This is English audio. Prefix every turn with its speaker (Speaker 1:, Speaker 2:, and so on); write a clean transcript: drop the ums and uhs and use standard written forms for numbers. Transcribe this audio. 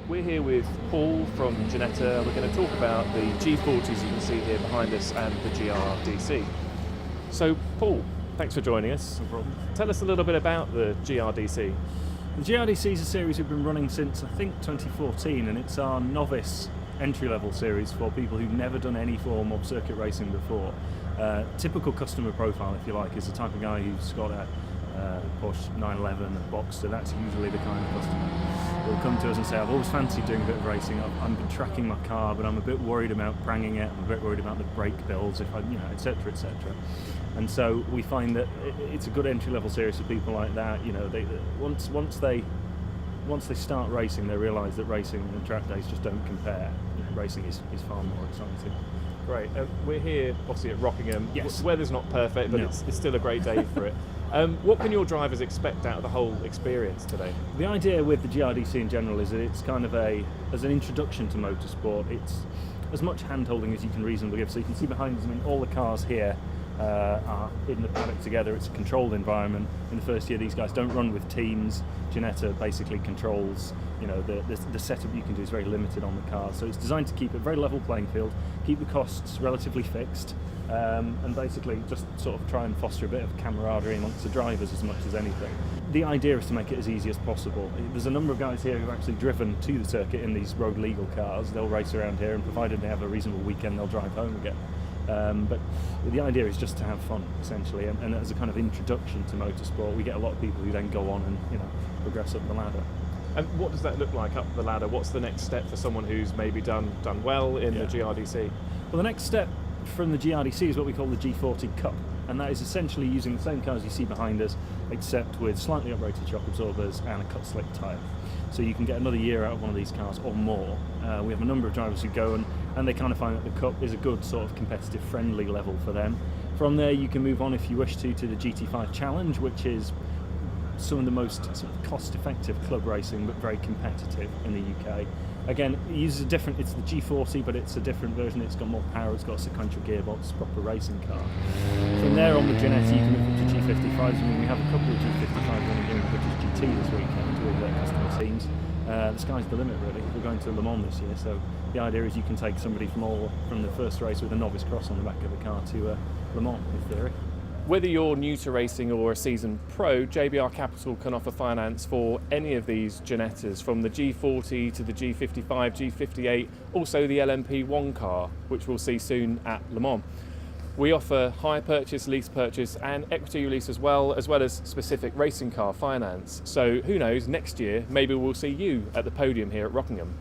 Speaker 1: We're here with Paul from Ginetta. We're going to talk about the G40s you can see here behind us and the GRDC. So Paul, thanks for joining us.
Speaker 2: No problem.
Speaker 1: Tell us a little bit about the GRDC.
Speaker 2: The GRDC is a series we've been running since I think 2014, and it's our novice entry-level series for people who've never done any form of circuit racing before. Typical customer profile, if you like, is the type of guy who's got a Porsche 911, a Boxster. That's usually the kind of customer who'll come to us and say, I've always fancied doing a bit of racing, I've been tracking my car, but I'm a bit worried about pranging it, I'm a bit worried about the brake bills, if I, etc, etc. And so we find that it's a good entry-level series for people like that. Once they start racing, they realise that racing and track days just don't compare. Racing is far more exciting.
Speaker 1: Great. We're here obviously at Rockingham.
Speaker 2: Yes.
Speaker 1: Weather's not perfect, but it's still a great day for it. What can your drivers expect out of the whole experience today?
Speaker 2: The idea with the GRDC in general is that it's kind of as an introduction to motorsport. It's as much hand-holding as you can reasonably give. So you can see behind us, all the cars here are in the paddock together. It's a controlled environment. In the first year, these guys don't run with teams. Ginetta basically controls, the setup you can do is very limited on the car. So it's designed to keep a very level playing field, keep the costs relatively fixed, and basically just sort of try and foster a bit of camaraderie amongst the drivers as much as anything. The idea is to make it as easy as possible. There's a number of guys here who've actually driven to the circuit in these road legal cars. They'll race around here, and provided they have a reasonable weekend, they'll drive home again. But the idea is just to have fun, essentially, and as a kind of introduction to motorsport, we get a lot of people who then go on and progress up the ladder.
Speaker 1: And what does that look like up the ladder? What's the next step for someone who's maybe done well in the GRDC?
Speaker 2: Well, the next step from the GRDC is what we call the G40 Cup, and that is essentially using the same cars you see behind us, except with slightly uprated shock absorbers and a cut slick tyre. So you can get another year out of one of these cars or more. We have a number of drivers who go and they kind of find that the Cup is a good sort of competitive friendly level for them. From there you can move on, if you wish to the GT5 Challenge, which is some of the most sort of cost-effective club racing, but very competitive in the UK. Again, it uses it's the G40, but it's a different version. It's got more power, it's got a sequential gearbox, proper racing car. From there on with Ginetta, you can move up to G55s. We have a couple of G55s running here in the British GT this weekend with their customer teams. The sky's the limit, really. We're going to Le Mans this year, so the idea is you can take somebody from the first race with a novice cross on the back of the car to Le Mans, in theory.
Speaker 1: Whether you're new to racing or a seasoned pro, JBR Capital can offer finance for any of these Ginettas, from the G40 to the G55, G58, also the LMP1 car, which we'll see soon at Le Mans. We offer hire purchase, lease purchase and equity release as well as specific racing car finance. So who knows, next year maybe we'll see you at the podium here at Rockingham.